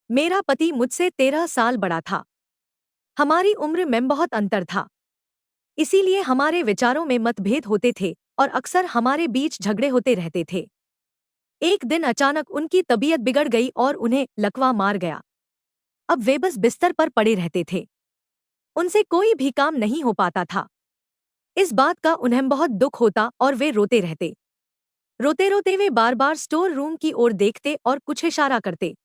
मेरा पति मुझसे 13 साल बड़ा था। हमारी उम्र में बहुत अंतर था। इसीलिए हमारे विचारों में मतभेद होते थे और अक्सर हमारे बीच झगड़े होते रहते थे। एक दिन अचानक उनकी तबीयत बिगड़ गई और उन्हें लकवा मार गया। अब वे बस बिस्तर पर पड़े रहते थे। उनसे कोई भी काम नहीं हो पाता था। इस बात का उन्हें बहुत दुख होता और वे रोते रहते। रोते रोते वे बार बार स्टोर रूम की ओर देखते और कुछ इशारा करते।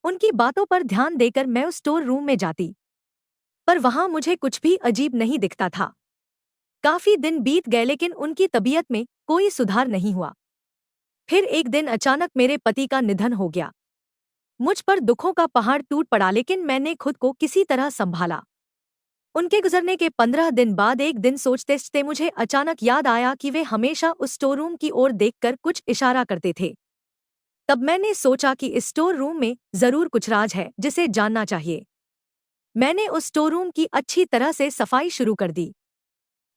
उनकी बातों पर ध्यान देकर मैं उस स्टोर रूम में जाती, पर वहां मुझे कुछ भी अजीब नहीं दिखता था। काफी दिन बीत गए लेकिन उनकी तबीयत में कोई सुधार नहीं हुआ। फिर एक दिन अचानक मेरे पति का निधन हो गया। मुझ पर दुखों का पहाड़ टूट पड़ा लेकिन मैंने खुद को किसी तरह संभाला। उनके गुजरने के 15 दिन बाद एक दिन सोचते सोचते मुझे अचानक याद आया कि वे हमेशा उस स्टोर रूम की ओर देखकर कुछ इशारा करते थे। तब मैंने सोचा कि इस स्टोर रूम में जरूर कुछ राज है जिसे जानना चाहिए। मैंने उस स्टोर रूम की अच्छी तरह से सफाई शुरू कर दी।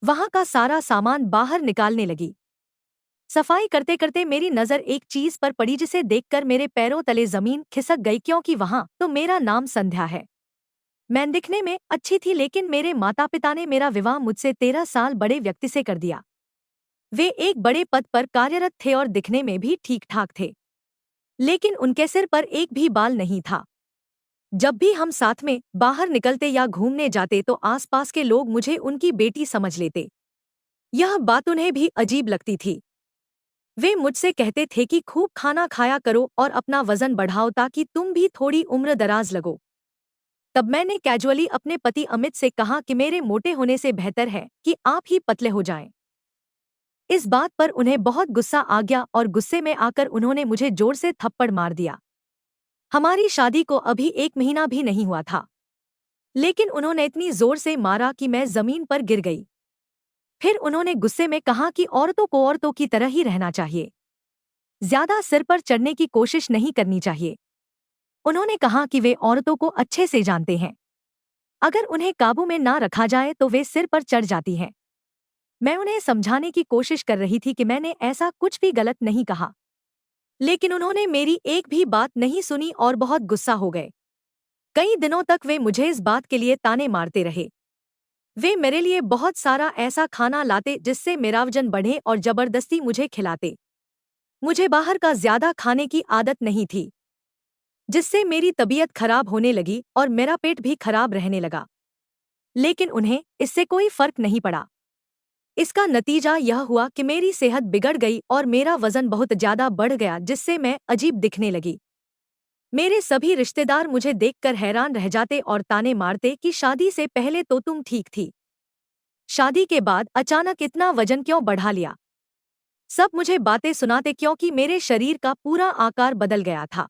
वहां का सारा सामान बाहर निकालने लगी। सफाई करते करते मेरी नजर एक चीज पर पड़ी जिसे देखकर मेरे पैरों तले जमीन खिसक गई, क्योंकि वहां तो मेरा नाम संध्या है। मैं दिखने में अच्छी थी लेकिन मेरे माता पिता ने मेरा विवाह मुझसे 13 साल बड़े व्यक्ति से कर दिया। वे एक बड़े पद पर कार्यरत थे और दिखने में भी ठीक ठाक थे, लेकिन उनके सिर पर एक भी बाल नहीं था। जब भी हम साथ में बाहर निकलते या घूमने जाते तो आसपास के लोग मुझे उनकी बेटी समझ लेते। यह बात उन्हें भी अजीब लगती थी। वे मुझसे कहते थे कि खूब खाना खाया करो और अपना वजन बढ़ाओ ताकि तुम भी थोड़ी उम्र दराज लगो। तब मैंने कैजुअली अपने पति अमित से कहा कि मेरे मोटे होने से बेहतर है कि आप ही पतले हो जाएं। इस बात पर उन्हें बहुत गुस्सा आ गया और गुस्से में आकर उन्होंने मुझे जोर से थप्पड़ मार दिया। हमारी शादी को अभी 1 महीना भी नहीं हुआ था, लेकिन उन्होंने इतनी जोर से मारा कि मैं जमीन पर गिर गई। फिर उन्होंने गुस्से में कहा कि औरतों को औरतों की तरह ही रहना चाहिए, ज्यादा सिर पर चढ़ने की कोशिश नहीं करनी चाहिए। उन्होंने कहा कि वे औरतों को अच्छे से जानते हैं, अगर उन्हें काबू में ना रखा जाए तो वे सिर पर चढ़ जाती हैं। मैं उन्हें समझाने की कोशिश कर रही थी कि मैंने ऐसा कुछ भी गलत नहीं कहा, लेकिन उन्होंने मेरी एक भी बात नहीं सुनी और बहुत गुस्सा हो गए। कई दिनों तक वे मुझे इस बात के लिए ताने मारते रहे। वे मेरे लिए बहुत सारा ऐसा खाना लाते जिससे मेरा वजन बढ़े और जबरदस्ती मुझे खिलाते। मुझे बाहर का ज्यादा खाने की आदत नहीं थी, जिससे मेरी तबीयत खराब होने लगी और मेरा पेट भी खराब रहने लगा। लेकिन उन्हें इससे कोई फर्क नहीं पड़ा। इसका नतीजा यह हुआ कि मेरी सेहत बिगड़ गई और मेरा वजन बहुत ज्यादा बढ़ गया, जिससे मैं अजीब दिखने लगी। मेरे सभी रिश्तेदार मुझे देखकर हैरान रह जाते और ताने मारते कि शादी से पहले तो तुम ठीक थी, शादी के बाद अचानक इतना वजन क्यों बढ़ा लिया। सब मुझे बातें सुनाते क्योंकि मेरे शरीर का पूरा आकार बदल गया था,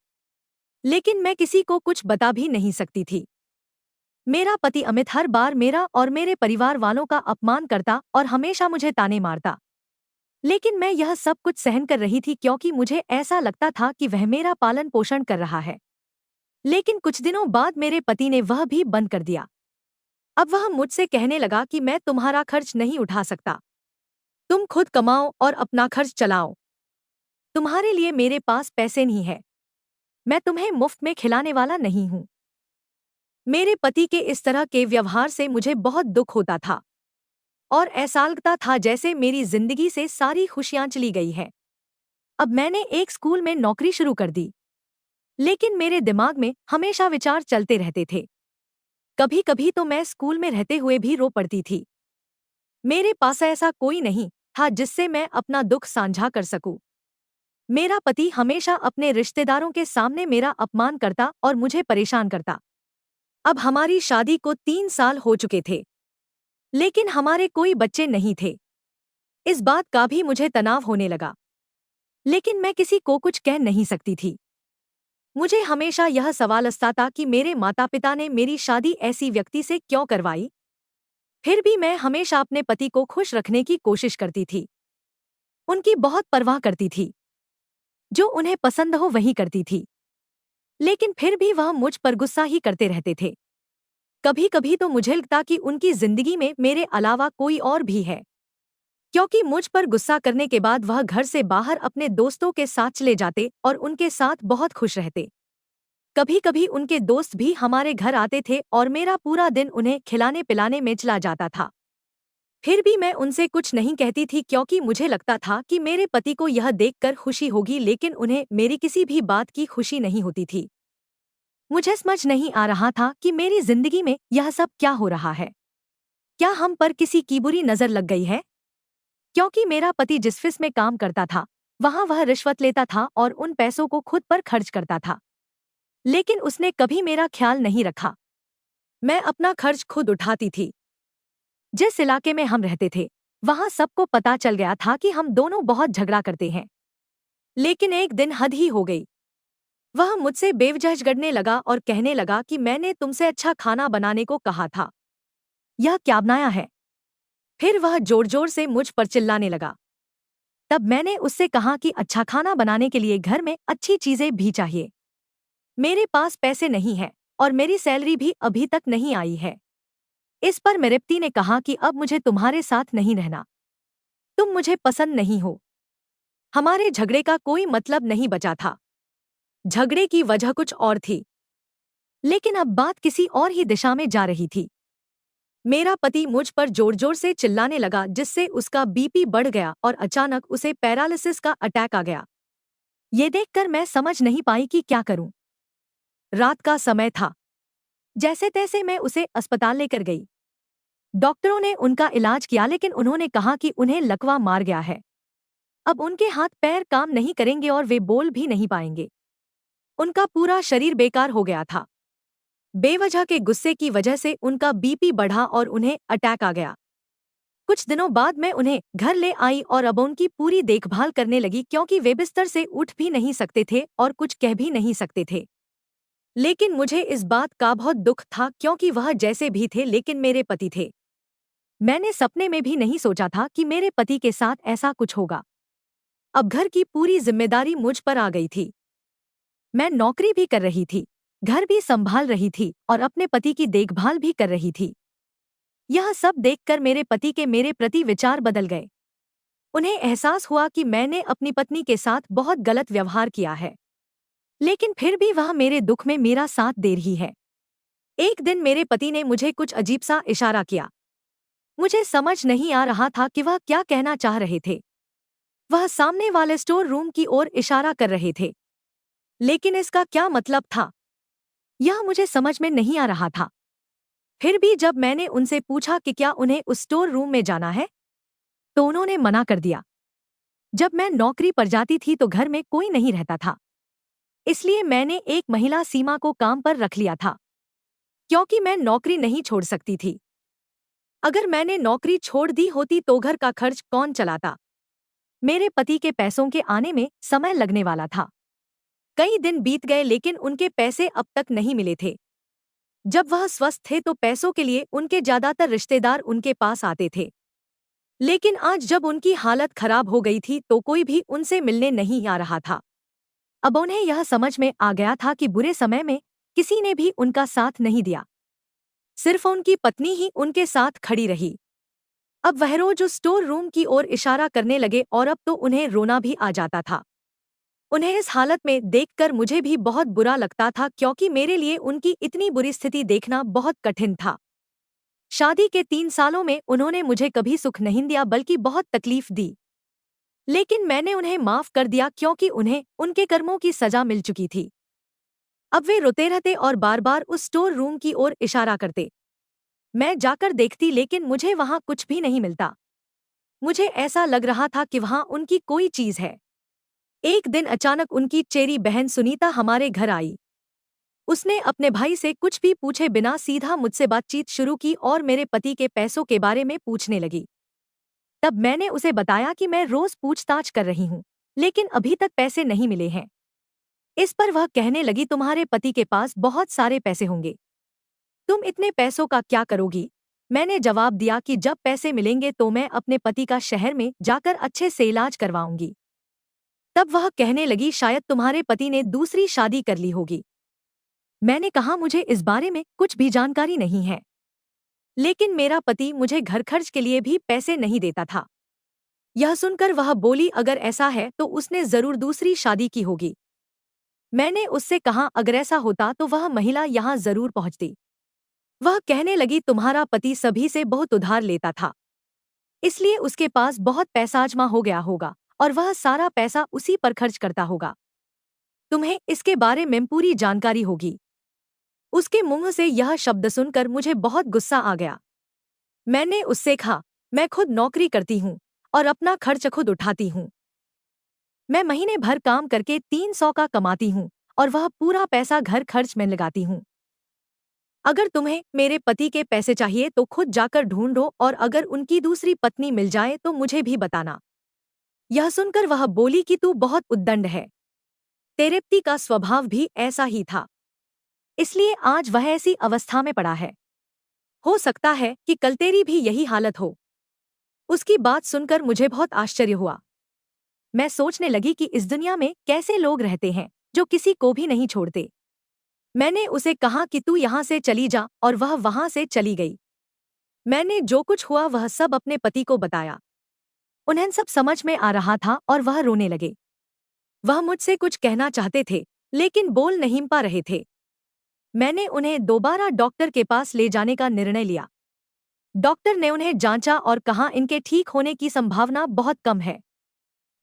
लेकिन मैं किसी को कुछ बता भी नहीं सकती थी। मेरा पति अमित हर बार मेरा और मेरे परिवार वालों का अपमान करता और हमेशा मुझे ताने मारता, लेकिन मैं यह सब कुछ सहन कर रही थी क्योंकि मुझे ऐसा लगता था कि वह मेरा पालन पोषण कर रहा है। लेकिन कुछ दिनों बाद मेरे पति ने वह भी बंद कर दिया। अब वह मुझसे कहने लगा कि मैं तुम्हारा खर्च नहीं उठा सकता, तुम खुद कमाओ और अपना खर्च चलाओ, तुम्हारे लिए मेरे पास पैसे नहीं है, मैं तुम्हें मुफ्त में खिलाने वाला नहीं हूँ। मेरे पति के इस तरह के व्यवहार से मुझे बहुत दुख होता था और ऐसा लगता था जैसे मेरी जिंदगी से सारी खुशियां चली गई है। अब मैंने एक स्कूल में नौकरी शुरू कर दी, लेकिन मेरे दिमाग में हमेशा विचार चलते रहते थे। कभी कभी तो मैं स्कूल में रहते हुए भी रो पड़ती थी। मेरे पास ऐसा कोई नहीं था जिससे मैं अपना दुख साझा कर सकूं। मेरा पति हमेशा अपने रिश्तेदारों के सामने मेरा अपमान करता और मुझे परेशान करता। अब हमारी शादी को 3 साल हो चुके थे, लेकिन हमारे कोई बच्चे नहीं थे। इस बात का भी मुझे तनाव होने लगा, लेकिन मैं किसी को कुछ कह नहीं सकती थी। मुझे हमेशा यह सवाल सताता कि मेरे माता पिता ने मेरी शादी ऐसी व्यक्ति से क्यों करवाई। फिर भी मैं हमेशा अपने पति को खुश रखने की कोशिश करती थी, उनकी बहुत परवाह करती थी, जो उन्हें पसंद हो वही करती थी। लेकिन फिर भी वह मुझ पर गुस्सा ही करते रहते थे। कभी कभी तो मुझे लगता कि उनकी जिंदगी में मेरे अलावा कोई और भी है, क्योंकि मुझ पर गुस्सा करने के बाद वह घर से बाहर अपने दोस्तों के साथ चले जाते और उनके साथ बहुत खुश रहते। कभी कभी उनके दोस्त भी हमारे घर आते थे और मेरा पूरा दिन उन्हें खिलाने पिलाने में चला जाता था। फिर भी मैं उनसे कुछ नहीं कहती थी क्योंकि मुझे लगता था कि मेरे पति को यह देखकर खुशी होगी, लेकिन उन्हें मेरी किसी भी बात की खुशी नहीं होती थी। मुझे समझ नहीं आ रहा था कि मेरी जिंदगी में यह सब क्या हो रहा है। क्या हम पर किसी की बुरी नजर लग गई है? क्योंकि मेरा पति जिस ऑफिस में काम करता था, वहां वह रिश्वत लेता था और उन पैसों को खुद पर खर्च करता था। लेकिन उसने कभी मेरा ख्याल नहीं रखा। मैं अपना खर्च खुद उठाती थी। जिस इलाके में हम रहते थे, वहां सबको पता चल गया था कि हम दोनों बहुत झगड़ा करते हैं। लेकिन एक दिन हद ही हो गई। वह मुझसे बेवजह झगड़ने लगा और कहने लगा कि मैंने तुमसे अच्छा खाना बनाने को कहा था। यह क्या बनाया है? फिर वह जोर जोर से मुझ पर चिल्लाने लगा। तब मैंने उससे कहा कि अच्छा खाना बनाने के लिए घर में अच्छी चीजें भी चाहिए। मेरे पास पैसे नहीं है और मेरी सैलरी भी अभी तक नहीं आई है। इस पर मेरे पति ने कहा कि अब मुझे तुम्हारे साथ नहीं रहना। तुम मुझे पसंद नहीं हो। हमारे झगड़े का कोई मतलब नहीं बचा था। झगड़े की वजह कुछ और थी, लेकिन अब बात किसी और ही दिशा में जा रही थी। मेरा पति मुझ पर जोर जोर से चिल्लाने लगा, जिससे उसका बीपी बढ़ गया और अचानक उसे पैरालिसिस का अटैक आ गया। ये देखकर मैं समझ नहीं पाई कि क्या करूं। रात का समय था। जैसे तैसे मैं उसे अस्पताल लेकर गई। डॉक्टरों ने उनका इलाज किया, लेकिन उन्होंने कहा कि उन्हें लकवा मार गया है। अब उनके हाथ पैर काम नहीं करेंगे और वे बोल भी नहीं पाएंगे। उनका पूरा शरीर बेकार हो गया था। बेवजह के गुस्से की वजह से उनका बीपी बढ़ा और उन्हें अटैक आ गया। कुछ दिनों बाद मैं उन्हें घर ले आई और अब उनकी पूरी देखभाल करने लगी, क्योंकि वे बिस्तर से उठ भी नहीं सकते थे और कुछ कह भी नहीं सकते थे। लेकिन मुझे इस बात का बहुत दुख था, क्योंकि वह जैसे भी थे लेकिन मेरे पति थे। मैंने सपने में भी नहीं सोचा था कि मेरे पति के साथ ऐसा कुछ होगा। अब घर की पूरी जिम्मेदारी मुझ पर आ गई थी। मैं नौकरी भी कर रही थी, घर भी संभाल रही थी और अपने पति की देखभाल भी कर रही थी। यह सब देखकर मेरे पति के मेरे प्रति विचार बदल गए। उन्हें एहसास हुआ कि मैंने अपनी पत्नी के साथ बहुत गलत व्यवहार किया है, लेकिन फिर भी वह मेरे दुख में मेरा साथ दे रही है। एक दिन मेरे पति ने मुझे कुछ अजीब सा इशारा किया। मुझे समझ नहीं आ रहा था कि वह क्या कहना चाह रहे थे। वह सामने वाले स्टोर रूम की ओर इशारा कर रहे थे, लेकिन इसका क्या मतलब था, यह मुझे समझ में नहीं आ रहा था। फिर भी जब मैंने उनसे पूछा कि क्या उन्हें उस स्टोर रूम में जाना है, तो उन्होंने मना कर दिया। जब मैं नौकरी पर जाती थी तो घर में कोई नहीं रहता था, इसलिए मैंने एक महिला सीमा को काम पर रख लिया था, क्योंकि मैं नौकरी नहीं छोड़ सकती थी। अगर मैंने नौकरी छोड़ दी होती तो घर का खर्च कौन चलाता? मेरे पति के पैसों के आने में समय लगने वाला था। कई दिन बीत गए लेकिन उनके पैसे अब तक नहीं मिले थे। जब वह स्वस्थ थे तो पैसों के लिए उनके ज्यादातर रिश्तेदार उनके पास आते थे, लेकिन आज जब उनकी हालत खराब हो गई थी तो कोई भी उनसे मिलने नहीं आ रहा था। अब उन्हें यह समझ में आ गया था कि बुरे समय में किसी ने भी उनका साथ नहीं दिया, सिर्फ उनकी पत्नी ही उनके साथ खड़ी रही। अब वह रोज उस स्टोर रूम की ओर इशारा करने लगे और अब तो उन्हें रोना भी आ जाता था। उन्हें इस हालत में देखकर मुझे भी बहुत बुरा लगता था, क्योंकि मेरे लिए उनकी इतनी बुरी स्थिति देखना बहुत कठिन था। शादी के 3 सालों में उन्होंने मुझे कभी सुख नहीं दिया, बल्कि बहुत तकलीफ दी। लेकिन मैंने उन्हें माफ कर दिया, क्योंकि उन्हें उनके कर्मों की सजा मिल चुकी थी। अब वे रोते रहते और बार बार उस स्टोर रूम की ओर इशारा करते। मैं जाकर देखती, लेकिन मुझे वहां कुछ भी नहीं मिलता। मुझे ऐसा लग रहा था कि वहां उनकी कोई चीज है। एक दिन अचानक उनकी चेरी बहन सुनीता हमारे घर आई। उसने अपने भाई से कुछ भी पूछे बिना सीधा मुझसे बातचीत शुरू की और मेरे पति के पैसों के बारे में पूछने लगी। तब मैंने उसे बताया कि मैं रोज पूछताछ कर रही हूँ, लेकिन अभी तक पैसे नहीं मिले हैं। इस पर वह कहने लगी, तुम्हारे पति के पास बहुत सारे पैसे होंगे, तुम इतने पैसों का क्या करोगी? मैंने जवाब दिया कि जब पैसे मिलेंगे तो मैं अपने पति का शहर में जाकर अच्छे से इलाज करवाऊंगी। तब वह कहने लगी, शायद तुम्हारे पति ने दूसरी शादी कर ली होगी। मैंने कहा, मुझे इस बारे में कुछ भी जानकारी नहीं है, लेकिन मेरा पति मुझे घर खर्च के लिए भी पैसे नहीं देता था। यह सुनकर वह बोली, अगर ऐसा है तो उसने जरूर दूसरी शादी की होगी। मैंने उससे कहा अगर ऐसा होता तो वह महिला यहाँ जरूर पहुंचती। वह कहने लगी तुम्हारा पति सभी से बहुत उधार लेता था, इसलिए उसके पास बहुत पैसा जमा हो गया होगा और वह सारा पैसा उसी पर खर्च करता होगा। तुम्हें इसके बारे में पूरी जानकारी होगी। उसके मुंह से यह शब्द सुनकर मुझे बहुत गुस्सा आ गया। मैंने उससे कहा, मैं खुद नौकरी करती हूँ और अपना खर्च खुद उठाती हूँ। मैं महीने भर काम करके 300 का कमाती हूँ और वह पूरा पैसा घर खर्च में लगाती हूँ। अगर तुम्हें मेरे पति के पैसे चाहिए तो खुद जाकर ढूंढो और अगर उनकी दूसरी पत्नी मिल जाए तो मुझे भी बताना। यह सुनकर वह बोली कि तू बहुत उद्दंड है। तेरे पति का स्वभाव भी ऐसा ही था, इसलिए आज वह ऐसी अवस्था में पड़ा है। हो सकता है कि कल तेरी भी यही हालत हो। उसकी बात सुनकर मुझे बहुत आश्चर्य हुआ। मैं सोचने लगी कि इस दुनिया में कैसे लोग रहते हैं जो किसी को भी नहीं छोड़ते। मैंने उसे कहा कि तू यहाँ से चली जा और वह वहाँ से चली गई। मैंने जो कुछ हुआ वह सब अपने पति को बताया। उन्हें सब समझ में आ रहा था और वह रोने लगे। वह मुझसे कुछ कहना चाहते थे लेकिन बोल नहीं पा रहे थे। मैंने उन्हें दोबारा डॉक्टर के पास ले जाने का निर्णय लिया। डॉक्टर ने उन्हें जांचा और कहा इनके ठीक होने की संभावना बहुत कम है।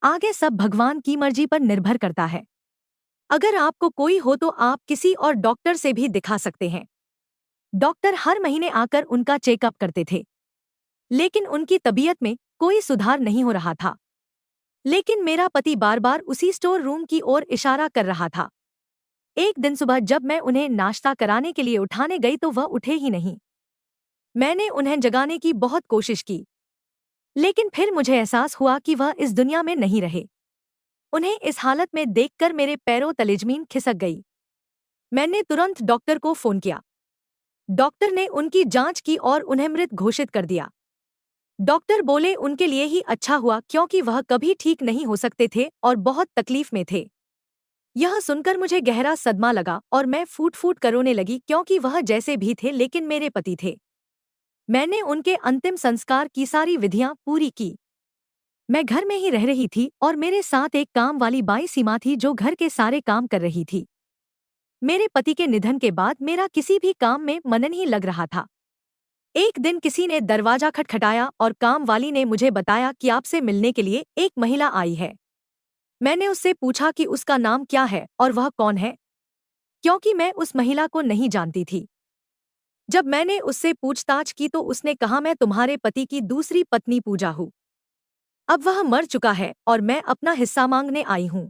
आगे सब भगवान की मर्जी पर निर्भर करता है। अगर आपको कोई हो तो आप किसी और डॉक्टर से भी दिखा सकते हैं। डॉक्टर हर महीने आकर उनका चेकअप करते थे, लेकिन उनकी तबीयत में कोई सुधार नहीं हो रहा था। लेकिन मेरा पति बार बार उसी स्टोर रूम की ओर इशारा कर रहा था। एक दिन सुबह जब मैं उन्हें नाश्ता कराने के लिए उठाने गई तो वह उठे ही नहीं। मैंने उन्हें जगाने की बहुत कोशिश की, लेकिन फिर मुझे एहसास हुआ कि वह इस दुनिया में नहीं रहे। उन्हें इस हालत में देखकर मेरे पैरों तले जमीन खिसक गई। मैंने तुरंत डॉक्टर को फोन किया। डॉक्टर ने उनकी जांच की और उन्हें मृत घोषित कर दिया। डॉक्टर बोले उनके लिए ही अच्छा हुआ क्योंकि वह कभी ठीक नहीं हो सकते थे और बहुत तकलीफ में थे। यह सुनकर मुझे गहरा सदमा लगा और मैं फूट फूट कर रोने लगी क्योंकि वह जैसे भी थे लेकिन मेरे पति थे। मैंने उनके अंतिम संस्कार की सारी विधियां पूरी की। मैं घर में ही रह रही थी और मेरे साथ एक काम वाली बाई सीमा थी जो घर के सारे काम कर रही थी। मेरे पति के निधन के बाद मेरा किसी भी काम में मन नहीं लग रहा था। एक दिन किसी ने दरवाजा खटखटाया और काम वाली ने मुझे बताया कि आपसे मिलने के लिए एक महिला आई है। मैंने उससे पूछा कि उसका नाम क्या है और वह कौन है, क्योंकि मैं उस महिला को नहीं जानती थी। जब मैंने उससे पूछताछ की तो उसने कहा मैं तुम्हारे पति की दूसरी पत्नी पूजा हूँ। अब वह मर चुका है और मैं अपना हिस्सा मांगने आई हूँ।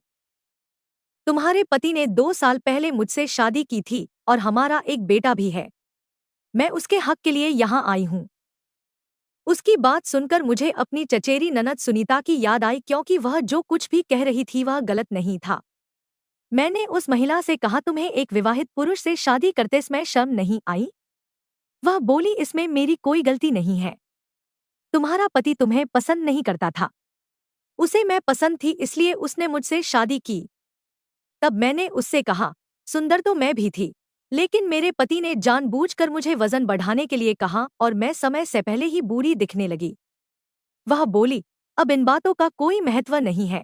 तुम्हारे पति ने 2 साल पहले मुझसे शादी की थी और हमारा एक बेटा भी है। मैं उसके हक के लिए यहाँ आई हूँ। उसकी बात सुनकर मुझे अपनी चचेरी ननद सुनीता की याद आई क्योंकि वह जो कुछ भी कह रही थी वह गलत नहीं था। मैंने उस महिला से कहा तुम्हें एक विवाहित पुरुष से शादी करते समय शर्म नहीं आई? वह बोली इसमें मेरी कोई गलती नहीं है। तुम्हारा पति तुम्हें पसंद नहीं करता था, उसे मैं पसंद थी इसलिए उसने मुझसे शादी की। तब मैंने उससे कहा सुंदर तो मैं भी थी, लेकिन मेरे पति ने जानबूझकर मुझे वजन बढ़ाने के लिए कहा और मैं समय से पहले ही बूढ़ी दिखने लगी। वह बोली अब इन बातों का कोई महत्व नहीं है,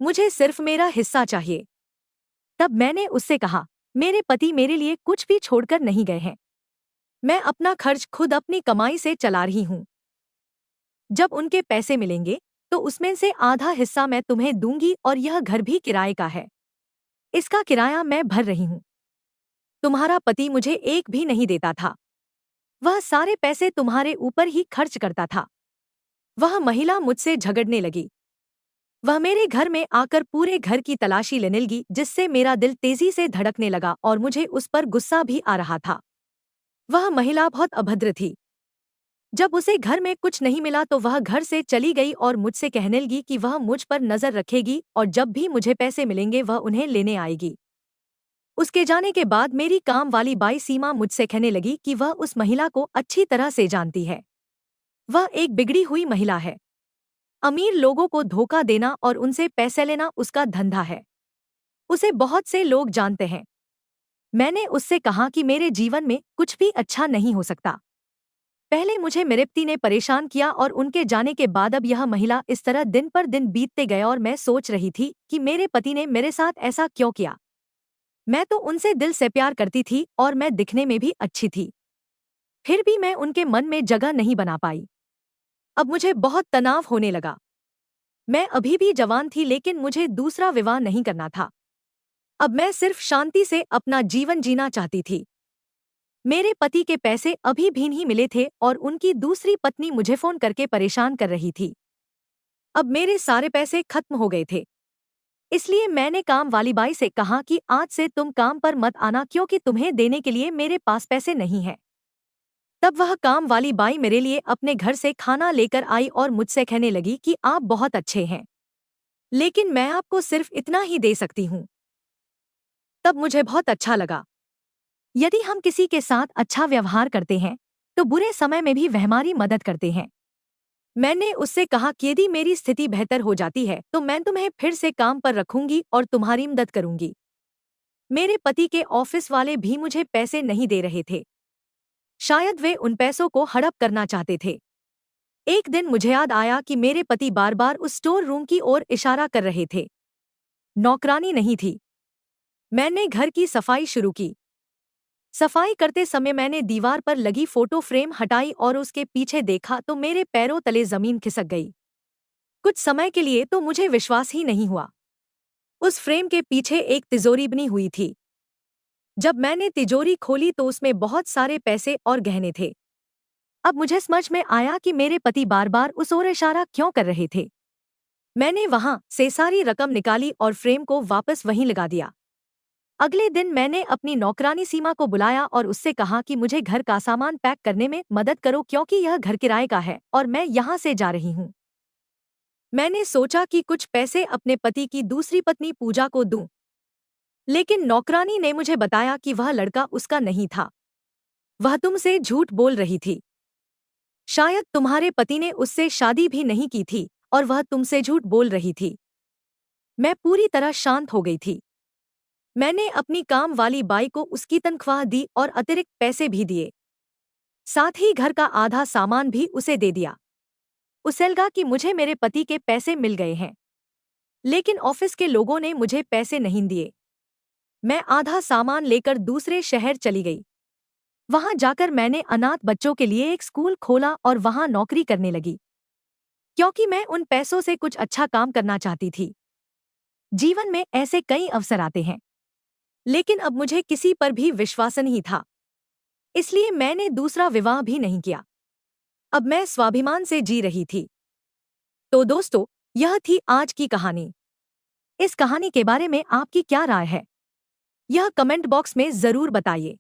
मुझे सिर्फ मेरा हिस्सा चाहिए। तब मैंने उससे कहा मेरे पति मेरे लिए कुछ भी छोड़कर नहीं गए हैं। मैं अपना खर्च खुद अपनी कमाई से चला रही हूँ। जब उनके पैसे मिलेंगे तो उसमें से आधा हिस्सा मैं तुम्हें दूंगी और यह घर भी किराए का है। इसका किराया मैं भर रही हूँ। तुम्हारा पति मुझे एक भी नहीं देता था, वह सारे पैसे तुम्हारे ऊपर ही खर्च करता था। वह महिला मुझसे झगड़ने लगी। वह मेरे घर में आकर पूरे घर की तलाशी लेने लगी जिससे मेरा दिल तेजी से धड़कने लगा और मुझे उस पर गुस्सा भी आ रहा था। वह महिला बहुत अभद्र थी। जब उसे घर में कुछ नहीं मिला तो वह घर से चली गई और मुझसे कहने लगी कि वह मुझ पर नजर रखेगी और जब भी मुझे पैसे मिलेंगे वह उन्हें लेने आएगी। उसके जाने के बाद मेरी काम वाली बाई सीमा मुझसे कहने लगी कि वह उस महिला को अच्छी तरह से जानती है। वह एक बिगड़ी हुई महिला है। अमीर लोगों को धोखा देना और उनसे पैसे लेना उसका धंधा है। उसे बहुत से लोग जानते हैं। मैंने उससे कहा कि मेरे जीवन में कुछ भी अच्छा नहीं हो सकता। पहले मुझे मेरे पति ने परेशान किया और उनके जाने के बाद अब यह महिला इस तरह दिन पर दिन बीतते गए और मैं सोच रही थी कि मेरे पति ने मेरे साथ ऐसा क्यों किया। मैं तो उनसे दिल से प्यार करती थी और मैं दिखने में भी अच्छी थी। फिर भी मैं उनके मन में जगह नहीं बना पाई। अब मुझे बहुत तनाव होने लगा। मैं अभी भी जवान थी लेकिन मुझे दूसरा विवाह नहीं करना था। अब मैं सिर्फ शांति से अपना जीवन जीना चाहती थी। मेरे पति के पैसे अभी भी नहीं मिले थे और उनकी दूसरी पत्नी मुझे फोन करके परेशान कर रही थी। अब मेरे सारे पैसे खत्म हो गए थे। इसलिए मैंने काम वाली बाई से कहा कि आज से तुम काम पर मत आना क्योंकि तुम्हें देने के लिए मेरे पास पैसे नहीं हैं। तब वह काम वाली बाई मेरे लिए अपने घर से खाना लेकर आई और मुझसे कहने लगी कि आप बहुत अच्छे हैं, लेकिन मैं आपको सिर्फ इतना ही दे सकती हूँ। तब मुझे बहुत अच्छा लगा। यदि हम किसी के साथ अच्छा व्यवहार करते हैं तो बुरे समय में भी वह हमारी मदद करते हैं। मैंने उससे कहा कि यदि मेरी स्थिति बेहतर हो जाती है तो मैं तुम्हें फिर से काम पर रखूंगी और तुम्हारी मदद करूंगी। मेरे पति के ऑफिस वाले भी मुझे पैसे नहीं दे रहे थे। शायद वे उन पैसों को हड़प करना चाहते थे। एक दिन मुझे याद आया कि मेरे पति बार बार उस स्टोर रूम की ओर इशारा कर रहे थे। नौकरानी नहीं थी। मैंने घर की सफाई शुरू की। सफाई करते समय मैंने दीवार पर लगी फोटो फ्रेम हटाई और उसके पीछे देखा तो मेरे पैरों तले जमीन खिसक गई। कुछ समय के लिए तो मुझे विश्वास ही नहीं हुआ। उस फ्रेम के पीछे एक तिजोरी बनी हुई थी। जब मैंने तिजोरी खोली तो उसमें बहुत सारे पैसे और गहने थे। अब मुझे समझ में आया कि मेरे पति बार बार उस ओर इशारा क्यों कर रहे थे। मैंने वहां से सारी रकम निकाली और फ्रेम को वापस वहीं लगा दिया। अगले दिन मैंने अपनी नौकरानी सीमा को बुलाया और उससे कहा कि मुझे घर का सामान पैक करने में मदद करो क्योंकि यह घर किराए का है और मैं यहाँ से जा रही हूँ। मैंने सोचा कि कुछ पैसे अपने पति की दूसरी पत्नी पूजा को दूं, लेकिन नौकरानी ने मुझे बताया कि वह लड़का उसका नहीं था। वह तुमसे झूठ बोल रही थी। शायद तुम्हारे पति ने उससे शादी भी नहीं की थी और वह तुमसे झूठ बोल रही थी। मैं पूरी तरह शांत हो गई थी। मैंने अपनी काम वाली बाई को उसकी तनख्वाह दी और अतिरिक्त पैसे भी दिए। साथ ही घर का आधा सामान भी उसे दे दिया। उसे लगा कि मुझे मेरे पति के पैसे मिल गए हैं, लेकिन ऑफिस के लोगों ने मुझे पैसे नहीं दिए। मैं आधा सामान लेकर दूसरे शहर चली गई। वहां जाकर मैंने अनाथ बच्चों के लिए एक स्कूल खोला और वहां नौकरी करने लगी, क्योंकि मैं उन पैसों से कुछ अच्छा काम करना चाहती थी। जीवन में ऐसे कई अवसर आते हैं, लेकिन अब मुझे किसी पर भी विश्वास नहीं था। इसलिए मैंने दूसरा विवाह भी नहीं किया। अब मैं स्वाभिमान से जी रही थी। तो दोस्तों, यह थी आज की कहानी। इस कहानी के बारे में आपकी क्या राय है? यह कमेंट बॉक्स में जरूर बताइए।